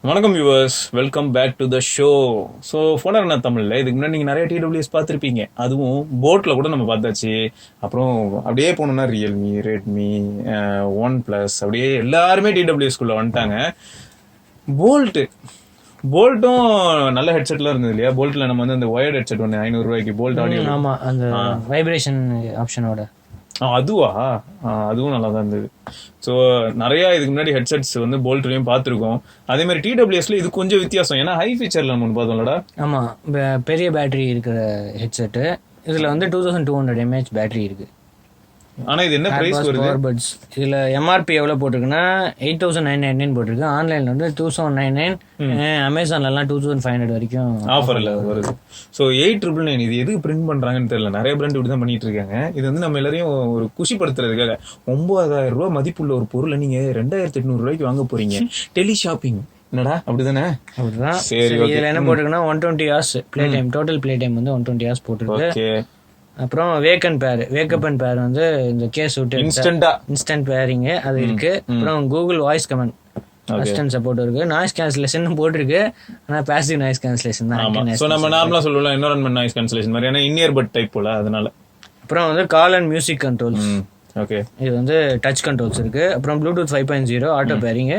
வணக்கம் viewers, welcome back to the show. So ஃபோனர் என்ன தமிழ்ல இதுக்கு முன்னாடி நீங்கள் நிறைய டிடபிள்யூஎஸ் பார்த்துருப்பீங்க. அதுவும் போட்டில் கூட நம்ம பார்த்தாச்சு. அப்புறம் அப்படியே போனோம்னா ரியல்மி, ரெட்மி, ஒன் பிளஸ் அப்படியே எல்லாருமே டிடபிள்யூஎஸ்குள்ளே வந்துட்டாங்க. போல்ட்டு போல்ட்டும் நல்ல ஹெட்செட்லாம் இருந்தது இல்லையா? போல்ட்டில் நம்ம வந்து அந்த ஒயர்ட் ஹெட்செட் ஒன்று 500 ரூபாய்க்கு போல்ட் ஆடியோ. ஆமாம், அந்த வைப்ரேஷன் ஆப்ஷனோட. அதுவா? அதுவும் நல்லா தான் இருந்தது. ஸோ நிறைய இதுக்கு முன்னாடி ஹெட்செட்ஸ் வந்து போல்ட்லையும் பார்த்துருக்கோம். அதே மாதிரி டிடபிள்யூஎஸ்ல இது கொஞ்சம் வித்தியாசம். ஏன்னா ஹை ஃபீச்சர்ல நம்ம பார்த்தோம்லடா. ஆமாம், பெரிய பேட்டரி இருக்கிற ஹெட்செட்டு. இதில் வந்து 2200 mAh பேட்டரி இருக்கு. ஆனா இது என்ன பிரைஸ் வருது? AirBass இதுல எம்ஆர்பி எவ்வளவு போட்டிருக்குன்னா 8999 போட்டிருக்கு. ஆன்லைன்ல வந்து 2099, அமேசான்ல எல்லாம் 2500 வரைக்கும் ஆஃபர்ல வருது. ஸோ 8999 இது எதுக்கு பிரிண்ட் பண்றாங்கன்னு தெரியல. நிறைய பிராண்ட் இப்படி தான் பண்ணிட்டு இருக்காங்க. இது வந்து நம்ம எல்லாரையும் ஒரு குஷிப்படுத்துறதுக்காக 9000 ரூபாய் மதிப்புள்ள ஒரு பொருளை நீங்க 2800 ரூபாய்க்கு வாங்க போறீங்க. டெலி ஷாப்பிங் என்னடா அப்படிதானே? அப்படிதான். சரி, இதுல என்ன போட்டிருக்குன்னா 120 hours play time, total play time வந்து 120 hours போட்டிருக்கு. அப்புறம் வேக்கப் அண்ட் பேர் வந்து இந்த கேஸ் விட்டு இன்ஸ்டன்ட் பேரிங் அது இருக்கு. அப்புறம் Google voice comment assistant support இருக்கு. நாய்ஸ் கேன்சலேஷன் போட்டிருக்கு. ஆனா பாசிவ் நாய்ஸ் கேன்சலேஷன் தான். சோ நம்ம நார்மலா சொல்லுவோம் என்விரான்மென்ட் நாய்ஸ் கேன்சலேஷன் மாதிரி. ஏன்னா இன் இயர் பட் டைப் போல அதனால. அப்புறம் வந்து call and music controls. Okay, இது வந்து டச் கண்ட்ரோல்ஸ் இருக்கு. அப்புறம் Bluetooth 5.0 auto pairing.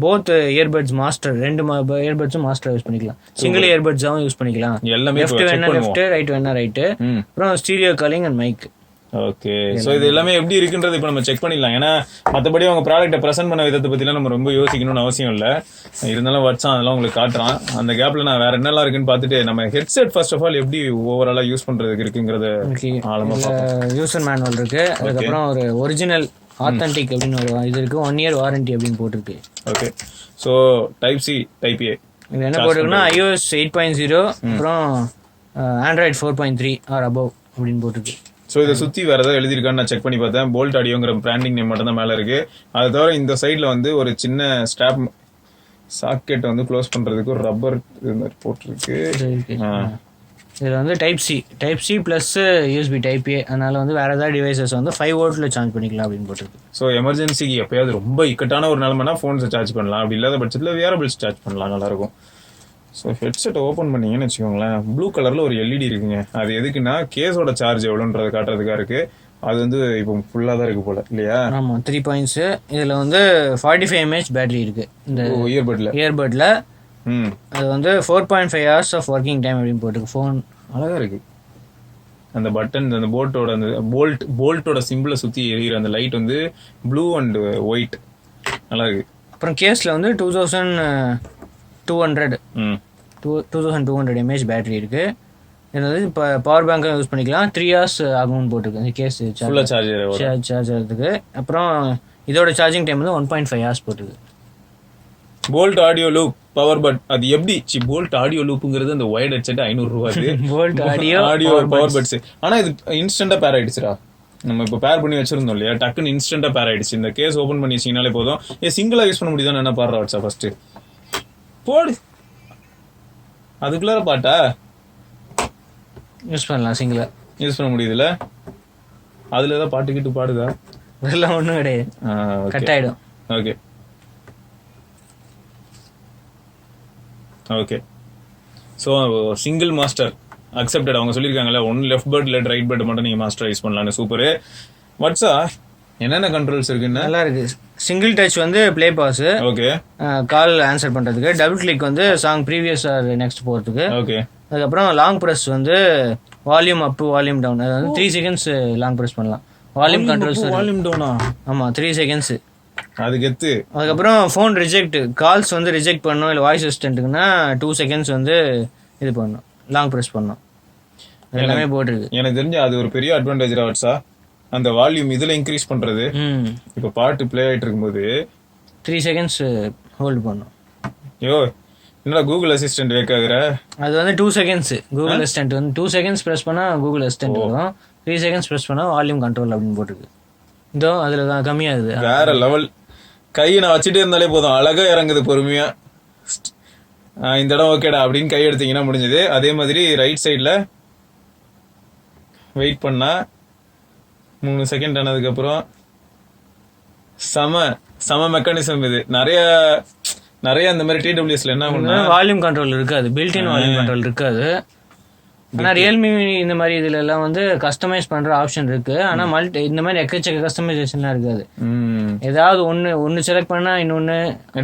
Both earbuds master, ரெண்டு இயர்பட்ஸும் மாஸ்டர் யூஸ் பண்ணிக்கலாம். சிங்கிள் இயர்பட்ஸாவும் யூஸ் பண்ணிக்கலாம். லெஃப்ட் வேணா லெஃப்ட், ரைட் வேணா ரைட். அப்புறம் stereo calling and mic. Okay, so இது எல்லாமே எப்படி இருக்குன்றது இப்போ நம்ம செக் பண்ணிடலாம். ஏன்னா மற்றபடி அவங்க ப்ராடக்ட்டை ப்ரெசென்ட் பண்ண விதத்தை பத்திலாம் நம்ம ரொம்ப யோசிக்கணும்னு அவசியம் இல்லை. இருந்தாலும் வாட்ஸ்அப் அதெல்லாம் உங்களுக்கு காட்டுறான். அந்த கேப்ல நான் வேற என்னெல்லாம் இருக்குன்னு பார்த்துட்டு நம்ம ஹெட்செட் ஃபர்ஸ்ட் ஆஃப் ஆல் எப்படி ஓவராலா யூஸ் பண்றதுக்கு இருக்குங்கிறத ஆழமா பார்ப்போம். யூசர் மேனுவல் இருக்கு. அதுக்கப்புறம் ஒரு ஒரிஜினல் ஆத்தென்டிக் அப்படின்னு ஒரு இது இருக்கு. 1 year வாரண்டி அப்படின்னு போட்டிருக்கு. Okay, so type C type A இது என்ன போட்டிருக்குன்னா iOS 8.0 அப்புறம் ஆண்ட்ராய்டு 4.3 ஆர் அபவ் அப்படின்னு போட்டிருக்கு. ஸோ இதை சுற்றி வேற ஏதாவது எழுதியிருக்கான்னு நான் செக் பண்ணி பார்த்தேன். போல்ட் ஆடியோங்கிற பிராண்டிங் நேம் மட்டும் தான் மேலே இருக்கு. அதை தவிர இந்த சைடில் வந்து ஒரு சின்ன ஸ்டாப் சாக்கெட் வந்து க்ளோஸ் பண்ணுறதுக்கு ஒரு ரப்பர் இது மாதிரி போட்டிருக்கு. இதில் வந்து type C plus USB type A. அதனால வந்து வேற ஏதாவது டிவைசஸ் வந்து 5 voltல சார்ஜ் பண்ணிக்கலாம் அப்படின்னு போட்டிருக்கு. ஸோ எமர்ஜென்சிக்கு எப்பயாவது ரொம்ப இக்கட்டான ஒரு நிலைமைனா ஃபோன்ஸை சார்ஜ் பண்ணலாம். அப்படி இல்லாத பட்சத்தில் வியரபிள்ஸ் சார்ஜ் பண்ணலாம், நல்லாயிருக்கும். ஸோ ஹெட்செட்டை ஓப்பன் பண்ணீங்கன்னு வச்சுக்கோங்களேன், ப்ளூ கலரில் ஒரு எல்இடி இருக்குங்க. அது எதுக்குன்னா கேஸோட சார்ஜ் எவ்வளோன்றதை காட்டுறதுக்காக இருக்கு. அது வந்து இப்போ ஃபுல்லாக தான் இருக்கு போல இல்லையா? ஆமாம், 3 points. இதில் வந்து 45 mAh பேட்டரி இருக்கு இந்த இயர்பட்ல. அது வந்து 4.5 hours ஆஃப் ஒர்க்கிங் டைம் அப்படின்னு போட்டுருக்கு. ஃபோன் அழகா இருக்கு. அந்த பட்டன், அந்த போல்ட்டோட அந்த போல்ட்டோட சிம்பிளை சுற்றி எரியிற அந்த லைட் வந்து ப்ளூ அண்ட் ஒயிட் நல்லா இருக்கு. அப்புறம் கேஸில் வந்து 2200 mAh பேட்டரி இருக்கு. இது வந்து இப்போ பவர் பேங்காக யூஸ் பண்ணிக்கலாம். 3 hours ஆகும்னு போட்டிருக்கு இந்த கேஸ் சார்ஜ் ஆகிறதுக்கு. அப்புறம் இதோட சார்ஜிங் டைம் வந்து 1.5 hours போட்டிருக்கு. Bolt audio loop power but அது எப்படி? போல்ட் ஆடியோ லூப்புங்கிறது அந்த ஒயர்ட் ஹெட்செட் 500 ரூபாய். Boult audio power buds. ஆனா இது இன்ஸ்டன்டா பேர் ஆயிடுச்சுடா. நம்ம இப்போ பேர் பண்ணி வச்சிருந்தோம் இல்லையா, டக்குன்னு இன்ஸ்டன்டா பேர் ஆயிடுச்சு. இந்த கேஸ் ஓபன் பண்ணி வச்சீங்கனாலே போதும். சிங்கிளா யூஸ் பண்ண முடியுதா? என்ன பாடுறா வாட்ஸ்அப் ஃபர்ஸ்ட் போடு. அதுக்குள்ளார பாட்டா யூஸ் பண்ணலாம். சிங்கிளா யூஸ் பண்ண முடியுதுல்ல? அதுல ஏதாவது பாட்டு கிட்டு பாடுதா? அதெல்லாம் ஒன்றும் கிடையாது, கட் ஆயிடும். Okay okay, so single master accepted. அவங்க சொல்லியிருக்காங்கல்ல, ஒன் லெஃப்ட் பட் இல்லை ரைட் பட் மட்டும் நீங்கள் மாஸ்டர் யூஸ் பண்ணலான்னு. சூப்பரு. வாட்ஸா என்னென்ன கண்ட்ரோல்ஸ் இருக்குன்னு? நல்லா இருக்கு. சிங்கிள் டச் வந்து play pause. Okay. Call answer பண்றதுக்கு. டபுள் கிளிக் வந்து சாங் ப்ரீவியஸ் ஆர் நெக்ஸ்ட் போறதுக்கு. ஓகே. அதுக்கப்புறம் லாங் பிரஸ் வந்து வால்யூம் அப் வால்யூம் டவுன். அது வந்து 3 seconds லாங் பிரஸ் பண்ணலாம். வால்யூம் கண்ட்ரோல்ஸ் வால்யூம் டவுனா? ஆமா, 3 seconds. அது கெத்து. அதுக்கப்புறம் ஃபோன் ரிஜெக்ட், கால்ஸ் வந்து ரிஜெக்ட் பண்ணணும் இல்லை வாய்ஸ் அசிஸ்டன்ட்டுக்குன்னா 2 seconds வந்து இது பண்ணணும், லாங் ப்ரெஸ் பண்ணணும். எல்லாமே போட்டிருக்கு. எனக்கு தெரிஞ்சு அது ஒரு பெரிய அட்வான்டேஜ் வாட்ஸா, அந்த வால்யூம் இதுல இன்க்ரீஸ் பண்றது. இப்போ பாட்டு பிளே ஆயிட்டு இருக்கும்போது 3 seconds ஹோல்ட் பண்ணும். யோ என்னடா கூகுள் அசிஸ்டன்ட் வேக்காகிற? அது வந்து 2 seconds. கூகுள் அசிஸ்டன்ட் வந்து 2 seconds ப்ரெஸ் பண்ணா கூகுள் அசிஸ்டன்ட் வரும். 3 seconds ப்ரெஸ் பண்ணா வால்யூம் கண்ட்ரோல் அப்படின்னு போட்டிருக்கு. இதோ அதுல தான் கம்மியாகுது. வேற லெவல். கையை நான் வச்சுட்டே இருந்தாலே போதும், அழகா இறங்குது பொறுமையா. இந்த இடம் ஓகேடா அப்படின்னு கை எடுத்தீங்கன்னா முடிஞ்சது. அதே மாதிரி ரைட் சைட்ல வெயிட் பண்ணா 3 செகண்ட் ஆனதுக்கு அப்புறம் செம மெக்கானிசம். இது நிறைய நிறைய அந்த மாதிரி TWSல என்ன பண்ணா வால்யூம் கண்ட்ரோல் இருக்காது, பில்ட்-இன் வால்யூம் கண்ட்ரோல் இருக்காது. ஆனா ரியல்மி இந்த மாதிரி இதுல எல்லாம் வந்து கஸ்டமைஸ் பண்ற ஆப்ஷன் இருக்கு. ஆனா இந்த மாதிரி எக்கச்சக்க கஸ்டமைசேஷன்லாம் இருக்காது. ஏதாவது ஒன்னு செலக்ட் பண்ணா இன்னொன்னு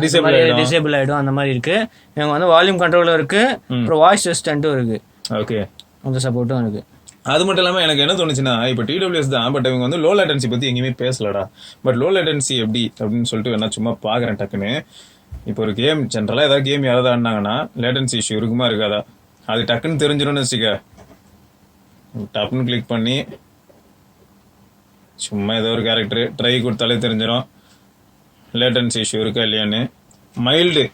டிசேபிள் ஆயிடும். அந்த மாதிரி இருக்கு. இவங்க வந்து வால்யூம் கண்ட்ரோலும் இருக்கு, அப்புறம் வாய்ஸ் அசிஸ்டன்ட்டும் இருக்கு. ஓகே, அந்த சப்போர்ட்டும் இருக்கு. அது மட்டும் இல்லாம எனக்கு என்ன தோணுச்சுன்னா, இப்ப TWS தான், பட் இவங்க வந்து லோ லேட்டன்சி பத்தி எங்கேயுமே பேசலடா. பட் லோ லேட்டன்சி எப்படி அப்படின்னு சொல்லிட்டு வேணா சும்மா பாக்குறேன் டக்குன்னு. இப்போ ஒரு கேம் ஜென்ரலா ஏதாவது கேம் யாராவது ஆடினாங்கன்னா லேட்டன்சி இஷ்யூ இருக்குமா இருக்காதா, அது டக்குன்னு தெரிஞ்சிடும்னு வச்சுக்க. டப்புன்னு கிளிக் பண்ணி சும்மா ஏதோ ஒரு கேரக்டர் ட்ரை கொடுத்தாலே தெரிஞ்சிடும் லேட்டன்சி இஷ்யூ இருக்கா இல்லையான்னு. மைல்டு,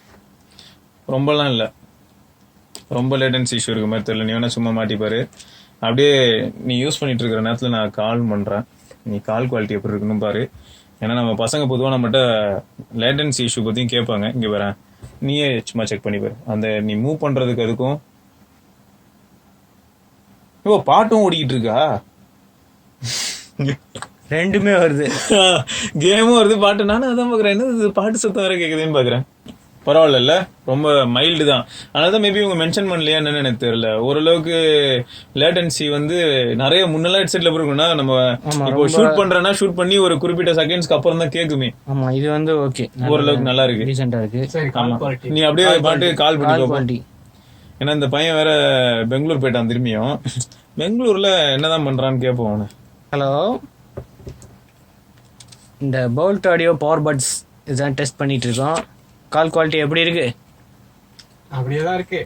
ரொம்பலாம் இல்லை, ரொம்ப லேட்டன்சி இஷ்யூ இருக்க மாதிரி தெரியல. நீ வேணா சும்மா மாட்டிப்பாரு. அப்படியே நீ யூஸ் பண்ணிட்டு இருக்கிற நேரத்தில் நான் கால் பண்ணுறேன், நீ கால் குவாலிட்டி எப்படி இருக்குன்னு பாரு. ஏன்னா நம்ம பசங்க பொதுவாக நம்மகிட்ட லேட்டன்சி இஷ்யூ பற்றியும் கேட்பாங்க. இங்கே வரேன், நீயே சும்மா செக் பண்ணி பாரு. அந்த நீ மூவ் பண்ணுறதுக்கு அதுக்கும் பாட்டும் ஓடிக்கிட்டு இருக்கா, ரெண்டுமே வருது, கேமும் வருது பாட்டு. நானும் அதான் பாக்குறேன், என்ன பாட்டு சத்தம் வர கேக்குதுன்னு பாக்குறேன். பரவாயில்ல, ரொம்ப மைல்டு தான். அதனாலதான் மேபி இவங்க மென்ஷன் பண்ணலையா என்னன்னு எனக்கு தெரியல. ஓரளவுக்கு லேட்டன்சி வந்து நிறைய முன்னெல்லாம் ஹெட்செட்ல இருக்கும்னா நம்ம இப்போ ஷூட் பண்றேன்னா ஷூட் பண்ணி ஒரு குறிப்பிட்ட செகண்ட்ஸ்க்கு அப்புறம் தான் கேக்குமே. ஆமா, இது வந்து ஓகே, ஓரளவுக்கு நல்லா இருக்கு, டீசென்ட்டா இருக்கு. நீ அப்படியே பாட்டு கால் பண்ணி. ஏன்னா இந்த பையன் வேற பெங்களூர் போயிட்டான் திரும்பியும். பெங்களூர்ல என்னதான் பண்றான்னு கேட்போம். ஹலோ, இந்த பவுல்ட் ஆடியோ பவர்பட்ஸ் இதுதான் டெஸ்ட் பண்ணிட்டு இருக்கோம். கால் குவாலிட்டி எப்படி இருக்கு? அப்படியே தான் இருக்கு.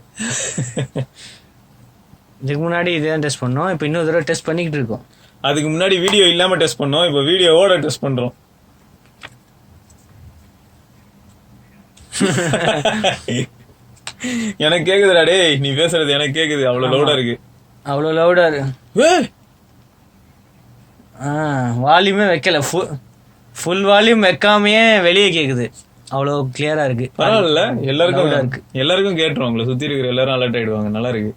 இதுக்கு முன்னாடி இதுதான் டெஸ்ட் பண்ணோம், இப்போ இன்னொரு தடவை டெஸ்ட் பண்ணிக்கிட்டு இருக்கோம். அதுக்கு முன்னாடி வீடியோ இல்லாம டெஸ்ட் பண்ணோம், இப்போ வீடியோவோட டெஸ்ட் பண்றோம். எனக்கு கேக்குதுடா டேய், நீ பேசுறது எனக்கு கேக்குது. அவ்வளவு லவுடா இருக்கு, அவ்வளவு லவுடா இருக்கு. வால்யூமே வைக்கல, ஃபுல் வால்யூம் வைக்காமையே வெளியே கேக்குது. அவ்வளவு கிளியரா இருக்கு. பரவாயில்ல, எல்லாருக்கும் கேட்டுரும். உங்களை சுத்தி இருக்கிற எல்லாரும் அலர்ட் ஆயிடுவாங்க. நல்லா இருக்கு,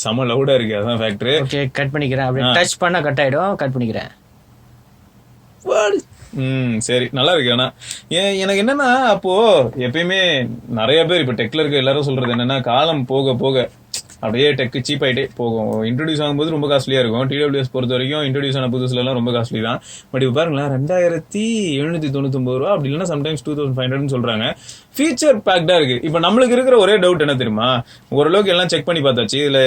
செம லவுடா இருக்கு, அதான் ஃபேக்டர். ஓகே, கட் பண்ணிக்கிறேன். அப்படியே டச் பண்ணா கட் ஆயிடும், கட் பண்ணிக்கிறேன். சரி, நல்லா இருக்கு. ஆனா எனக்கு என்னன்னா, அப்போ எப்பயுமே நிறைய பேர் இப்ப டெக்ல இருக்க எல்லாரும் சொல்றது என்னன்னா, காலம் போக போக அப்படியே டெக் சீப் ஆயிட்டே போகும். இன்ட்ரோடியூஸ் ஆகும்போது ரொம்ப காஸ்ட்லியா இருக்கும். TWS பொறுத்த வரைக்கும் இன்ட்ரோடியூஸ் ஆன புதுசுல எல்லாம் ரொம்ப காஸ்ட்லி தான். பட் இப்ப பாருங்களேன், 2799 ரூபா, அப்படி இல்லைன்னா சம்டைம்ஸ் 2500 சொல்றாங்க. ஃபீச்சர் பேக்டா இருக்கு. இப்ப நம்மளுக்கு இருக்கிற ஒரே டவுட் என்ன தெரியுமா, ஓரளவுக்கு எல்லாம் செக் பண்ணி பார்த்தாச்சு. இதுல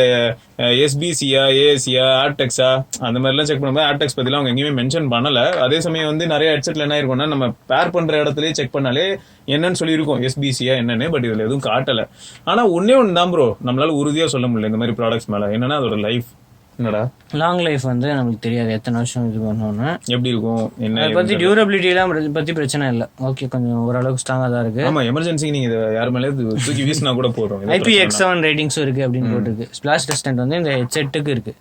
SBCயா, AACயா, ஆர்டெக்ஸா அந்த மாதிரி எல்லாம் செக் பண்ணும்போது ஆர்டெக்ஸ் பத்திலாம் அவங்க எங்கேயுமே மென்ஷன் பண்ணல. அதே சமயம் வந்து நிறைய ஹெட்செட்ல என்ன இருக்கும்னா, நம்ம பேர் பண்ற இடத்துலயே செக் பண்ணாலே என்னன்னு சொல்லியிருக்கோம், SBCயா என்னன்னு. பட் இதுல எதுவும் காட்டல. ஆனா ஒன்னே ஒன்னு தான் ப்ரோ, நம்மளால உறுதியா சொல்ல முடியல இந்த மாதிரி ப்ராடக்ட்ஸ் மேல. என்னன்னா அதோட லைஃப், என்னடா லாங் லைஃப் வந்து நமக்கு தெரியாது எத்தனை வருஷம் இது பண்ணோம்னு, எப்படி இருக்கும் என்ன. அதை பத்தி டியூரபிலிட்டி எல்லாம் பத்தி பிரச்சனை இல்லை. ஓகே, கொஞ்சம் ஓரளவுக்கு ஸ்ட்ராங்கா தான் இருக்கு. ஆமா, எமர்ஜென்சி நீங்க இதை யார் மேலே தூக்கி வீசினா கூட போதும். IPX7 ரேட்டிங்ஸும் இருக்கு அப்படின்னு போட்டுருக்கு. ஸ்பிளாஷ் டெஸ்டன்ட் வந்து இந்த ஹெட்செட்டுக்கு இருக்கு,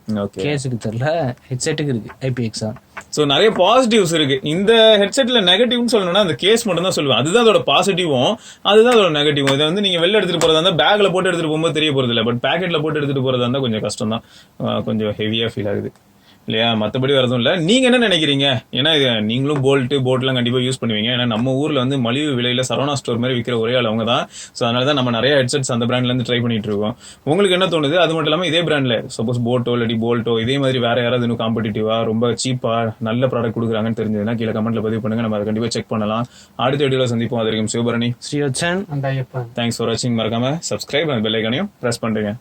கேஸுக்கு தெரியல, ஹெட்செட்டுக்கு இருக்கு IPX7. சோ நிறைய பாசிட்டிவ்ஸ் இருக்கு. இந்த ஹெட்செட்ல நெகட்டிவ்னு சொல்லணும்னா அந்த கேஸ் மட்டும் தான் சொல்லுவேன். அதுதான் அதோட பாசிட்டிவும், அதுதான் அதோட நெகட்டிவும். இதை வந்து நீங்க வெளில எடுத்துட்டு போறதா இருந்தா பேக்ல போட்டு எடுத்துட்டு போகும்போது தெரிய போறது இல்லை. பட் பேக்கெட்ல போட்டு எடுத்துட்டு போறதா இருந்தா கொஞ்சம் கஷ்டம் தான், கொஞ்சம் ஹெவியா ஃபீல் ஆகுது இல்லையா. மற்றபடி வரதும் இல்லை. நீங்க என்ன நினைக்கிறீங்க? ஏன்னா நீங்களும் போட்லாம் கண்டிப்பா யூஸ் பண்ணுவீங்க. ஏன்னா நம்ம ஊர்ல வந்து மலிவு விலையில சரவணா ஸ்டோர் மாதிரி விற்கிற ஒரே ஆள் அவங்க தான். ஸோ அதனாலதான் நம்ம நிறைய ஹெட்செட்ஸ் அந்த பிராண்ட்ல இருந்து ட்ரை பண்ணிட்டு இருக்கோம். உங்களுக்கு என்ன தோணுது? அது மட்டும் இல்லாம இதே பிராண்ட்ல சப்போஸ் போட்டோ இல்லாட்டி போல்ட்டோ இதே மாதிரி வேற யாராவது இன்னும் காம்படிட்டிவா ரொம்ப சீப்பா நல்ல ப்ராடக்ட் கொடுக்குறாங்கன்னு தெரிஞ்சதுன்னா கீழே கமெண்ட்ல பதிவு பண்ணுங்க, நம்ம அதை கண்டிப்பா செக் பண்ணலாம். அடுத்த வீடியோல சந்திப்போம். அது வரைக்கும் சிவபரணி, ஸ்ரீவத்சன், தேங்க்ஸ் ஃபார் வாட்சிங். மறக்காம சப்ஸ்கிரைப் அண்ட் பெல் ஐகானையும் பிரஸ் பண்றீங்க.